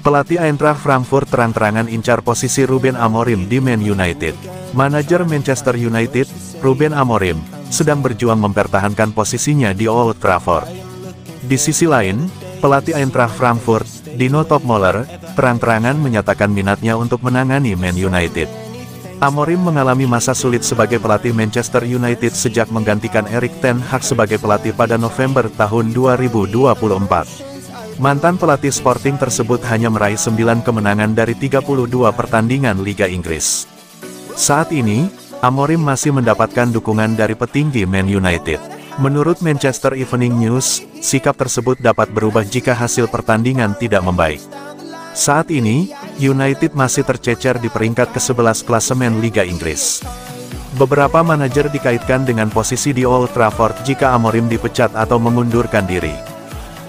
Pelatih Eintracht Frankfurt terang-terangan incar posisi Ruben Amorim di Man United. Manajer Manchester United, Ruben Amorim, sedang berjuang mempertahankan posisinya di Old Trafford. Di sisi lain, pelatih Eintracht Frankfurt, Dino Topmoller, terang-terangan menyatakan minatnya untuk menangani Man United. Amorim mengalami masa sulit sebagai pelatih Manchester United sejak menggantikan Erik ten Hag sebagai pelatih pada November tahun 2024. Mantan pelatih Sporting tersebut hanya meraih 9 kemenangan dari 32 pertandingan Liga Inggris. Saat ini, Amorim masih mendapatkan dukungan dari petinggi Man United. Menurut Manchester Evening News, sikap tersebut dapat berubah jika hasil pertandingan tidak membaik. Saat ini, United masih tercecer di peringkat ke-11 klasemen Liga Inggris. Beberapa manajer dikaitkan dengan posisi di Old Trafford jika Amorim dipecat atau mengundurkan diri.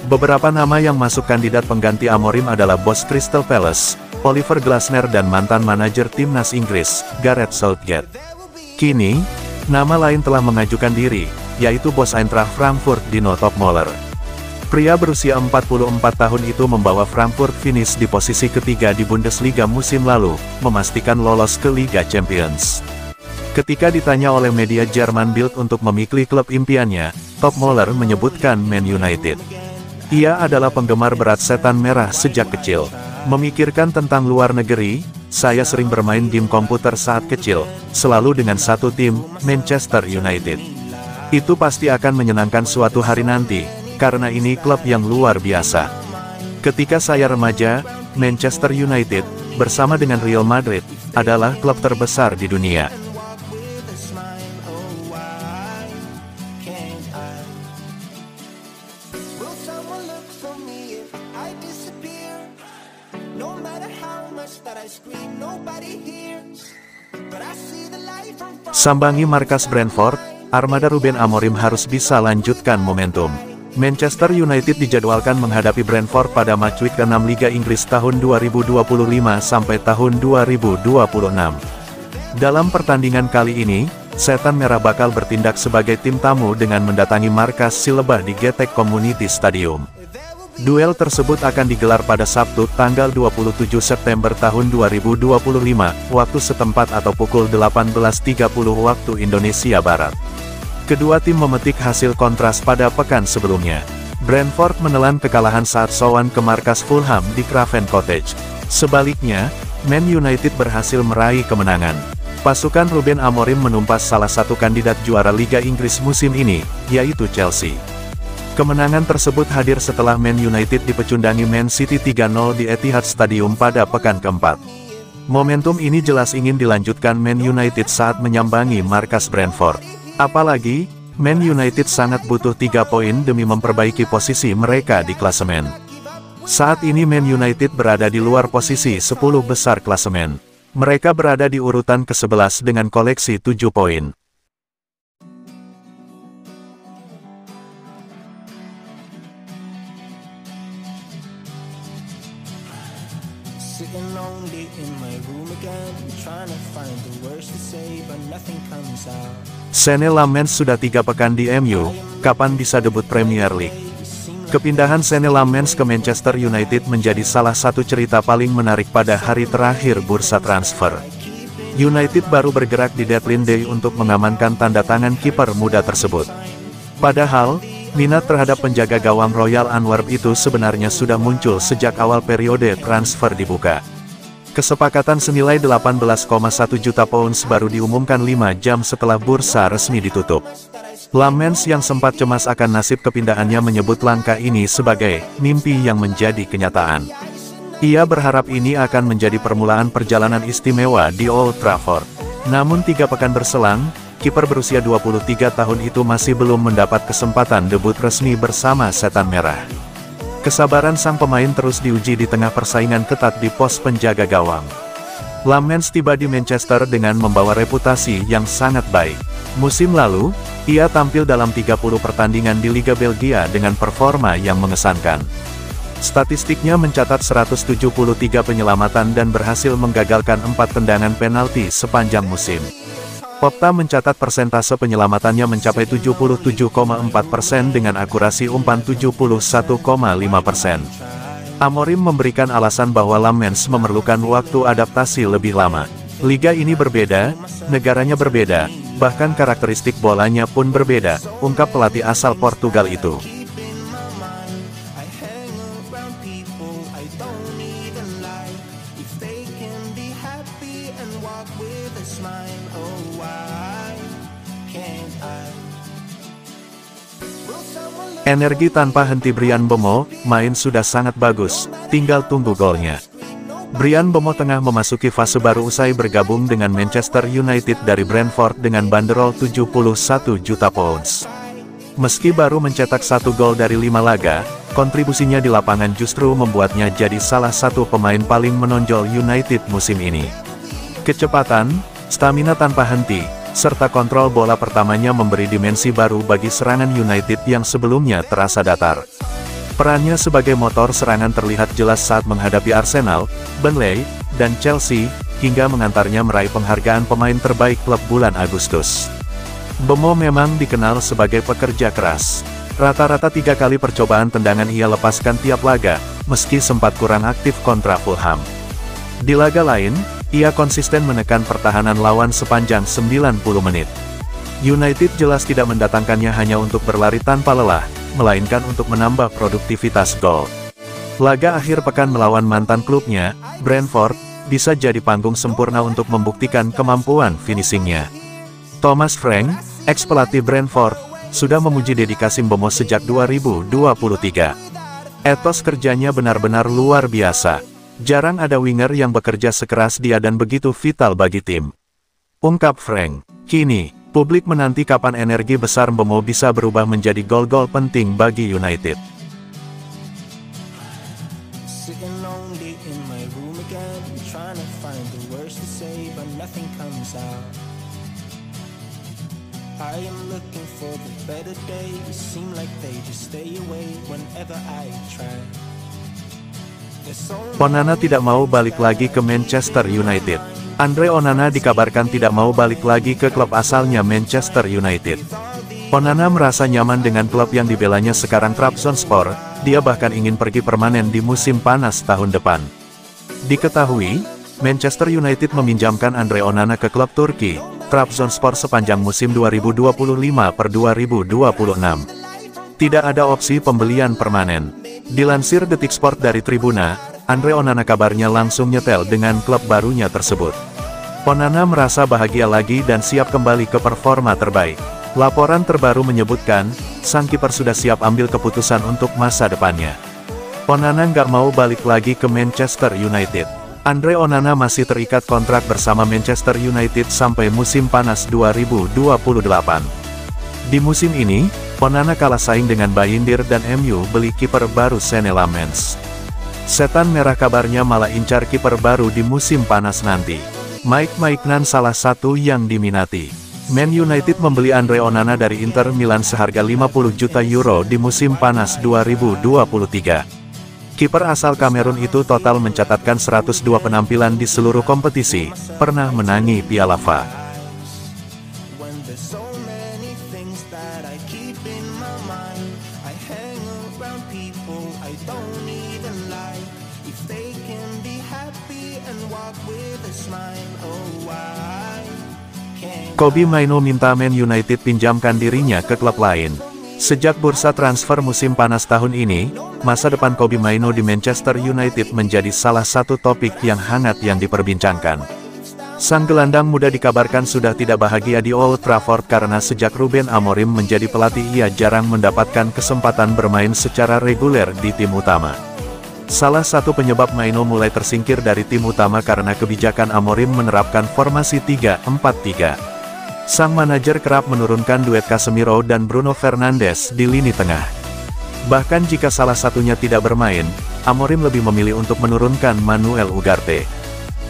Beberapa nama yang masuk kandidat pengganti Amorim adalah bos Crystal Palace, Oliver Glasner dan mantan manajer timnas Inggris, Gareth Southgate. Kini, nama lain telah mengajukan diri, yaitu bos Eintracht Frankfurt Dino Topmoller. Pria berusia 44 tahun itu membawa Frankfurt finish di posisi ketiga di Bundesliga musim lalu, memastikan lolos ke Liga Champions. Ketika ditanya oleh media Jerman Bild untuk memilih klub impiannya, Topmoller menyebutkan Man United. Ia adalah penggemar berat setan merah sejak kecil. Memikirkan tentang luar negeri, saya sering bermain game komputer saat kecil, selalu dengan satu tim, Manchester United. Itu pasti akan menyenangkan suatu hari nanti, karena ini klub yang luar biasa. Ketika saya remaja, Manchester United, bersama dengan Real Madrid, adalah klub terbesar di dunia. Sambangi markas Brentford, armada Ruben Amorim harus bisa lanjutkan momentum. Manchester United dijadwalkan menghadapi Brentford pada matchweek ke-6 Liga Inggris tahun 2025 sampai tahun 2026. Dalam pertandingan kali ini, Setan Merah bakal bertindak sebagai tim tamu dengan mendatangi markas si lebah di GTEC Community Stadium. Duel tersebut akan digelar pada Sabtu, tanggal 27 September tahun 2025, waktu setempat atau pukul 18.30 waktu Indonesia Barat. Kedua tim memetik hasil kontras pada pekan sebelumnya. Brentford menelan kekalahan saat sowan ke markas Fulham di Craven Cottage. Sebaliknya, Man United berhasil meraih kemenangan. Pasukan Ruben Amorim menumpas salah satu kandidat juara Liga Inggris musim ini, yaitu Chelsea. Kemenangan tersebut hadir setelah Man United dipecundangi Man City 3-0 di Etihad Stadium pada pekan keempat. Momentum ini jelas ingin dilanjutkan Man United saat menyambangi markas Brentford. Apalagi, Man United sangat butuh 3 poin demi memperbaiki posisi mereka di klasemen. Saat ini Man United berada di luar posisi 10 besar klasemen. Mereka berada di urutan ke-11 dengan koleksi 7 poin. Senne Lammens sudah 3 pekan di MU, kapan bisa debut Premier League? Kepindahan Senne Lammens ke Manchester United menjadi salah satu cerita paling menarik pada hari terakhir bursa transfer. United baru bergerak di deadline day untuk mengamankan tanda tangan kiper muda tersebut. Padahal, minat terhadap penjaga gawang Royal Antwerp itu sebenarnya sudah muncul sejak awal periode transfer dibuka. Kesepakatan senilai 18,1 juta pounds baru diumumkan 5 jam setelah bursa resmi ditutup. Lammens yang sempat cemas akan nasib kepindahannya menyebut langkah ini sebagai mimpi yang menjadi kenyataan. Ia berharap ini akan menjadi permulaan perjalanan istimewa di Old Trafford. Namun 3 pekan berselang, kiper berusia 23 tahun itu masih belum mendapat kesempatan debut resmi bersama Setan Merah. Kesabaran sang pemain terus diuji di tengah persaingan ketat di pos penjaga gawang. Lammens tiba di Manchester dengan membawa reputasi yang sangat baik. Musim lalu, ia tampil dalam 30 pertandingan di Liga Belgia dengan performa yang mengesankan. Statistiknya mencatat 173 penyelamatan dan berhasil menggagalkan 4 tendangan penalti sepanjang musim. Opta mencatat persentase penyelamatannya mencapai 77,4% dengan akurasi umpan 71,5%. Amorim memberikan alasan bahwa Lamens memerlukan waktu adaptasi lebih lama. Liga ini berbeda, negaranya berbeda, bahkan karakteristik bolanya pun berbeda, ungkap pelatih asal Portugal itu. Energi tanpa henti Bryan Mbeumo, main sudah sangat bagus, tinggal tunggu golnya. Bryan Mbeumo tengah memasuki fase baru usai bergabung dengan Manchester United dari Brentford dengan banderol 71 juta pounds. Meski baru mencetak 1 gol dari 5 laga, kontribusinya di lapangan justru membuatnya jadi salah satu pemain paling menonjol United musim ini. Kecepatan, stamina tanpa henti, serta kontrol bola pertamanya memberi dimensi baru bagi serangan United yang sebelumnya terasa datar. Perannya sebagai motor serangan terlihat jelas saat menghadapi Arsenal, Burnley, dan Chelsea, hingga mengantarnya meraih penghargaan pemain terbaik klub bulan Agustus. Mbeumo memang dikenal sebagai pekerja keras. Rata-rata 3 kali percobaan tendangan ia lepaskan tiap laga, meski sempat kurang aktif kontra Fulham. Di laga lain, ia konsisten menekan pertahanan lawan sepanjang 90 menit. United jelas tidak mendatangkannya hanya untuk berlari tanpa lelah, melainkan untuk menambah produktivitas gol. Laga akhir pekan melawan mantan klubnya, Brentford, bisa jadi panggung sempurna untuk membuktikan kemampuan finishingnya. Thomas Frank, ex-pelatih Brentford, sudah memuji dedikasi Mbeumo sejak 2023. Etos kerjanya benar-benar luar biasa. Jarang ada winger yang bekerja sekeras dia dan begitu vital bagi tim, ungkap Frank. Kini, publik menanti kapan energi besar Mbeumo bisa berubah menjadi gol-gol penting bagi United. Onana tidak mau balik lagi ke Manchester United. Andre Onana dikabarkan tidak mau balik lagi ke klub asalnya Manchester United. Onana merasa nyaman dengan klub yang dibelanya sekarang Trabzonspor, dia bahkan ingin pergi permanen di musim panas tahun depan. Diketahui, Manchester United meminjamkan Andre Onana ke klub Turki, Trabzonspor sepanjang musim 2025/2026. Tidak ada opsi pembelian permanen. Dilansir Detik Sport dari Tribuna, Andre Onana kabarnya langsung nyetel dengan klub barunya tersebut. Onana merasa bahagia lagi dan siap kembali ke performa terbaik. Laporan terbaru menyebutkan, sang kiper sudah siap ambil keputusan untuk masa depannya. Onana nggak mau balik lagi ke Manchester United. Andre Onana masih terikat kontrak bersama Manchester United sampai musim panas 2028. Di musim ini, Onana kalah saing dengan Bayindir dan MU beli kiper baru Senne Lammens. Setan Merah kabarnya malah incar kiper baru di musim panas nanti. Mike Maignan salah satu yang diminati. Man United membeli Andre Onana dari Inter Milan seharga 50 juta euro di musim panas 2023. Kiper asal Kamerun itu total mencatatkan 102 penampilan di seluruh kompetisi, pernah menangi Piala FA. Kobbie Mainoo minta Man United pinjamkan dirinya ke klub lain. Sejak bursa transfer musim panas tahun ini, masa depan Kobbie Mainoo di Manchester United menjadi salah satu topik yang hangat yang diperbincangkan. Sang gelandang muda dikabarkan sudah tidak bahagia di Old Trafford karena sejak Ruben Amorim menjadi pelatih ia jarang mendapatkan kesempatan bermain secara reguler di tim utama. Salah satu penyebab Mainoo mulai tersingkir dari tim utama karena kebijakan Amorim menerapkan formasi 3-4-3. Sang manajer kerap menurunkan duet Casemiro dan Bruno Fernandes di lini tengah. Bahkan jika salah satunya tidak bermain, Amorim lebih memilih untuk menurunkan Manuel Ugarte.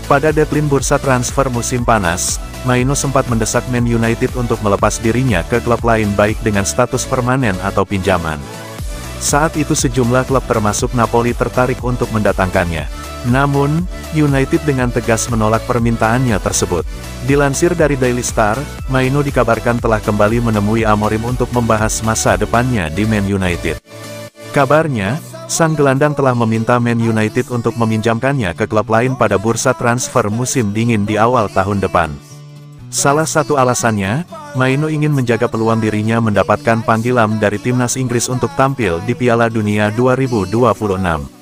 Pada deadline bursa transfer musim panas, Mainoo sempat mendesak Man United untuk melepas dirinya ke klub lain baik dengan status permanen atau pinjaman. Saat itu sejumlah klub termasuk Napoli tertarik untuk mendatangkannya. Namun, United dengan tegas menolak permintaannya tersebut. Dilansir dari Daily Star, Mainoo dikabarkan telah kembali menemui Amorim untuk membahas masa depannya di Man United. Kabarnya, Sang gelandang telah meminta Man United untuk meminjamkannya ke klub lain pada bursa transfer musim dingin di awal tahun depan. Salah satu alasannya, Maino ingin menjaga peluang dirinya mendapatkan panggilan dari timnas Inggris untuk tampil di Piala Dunia 2026.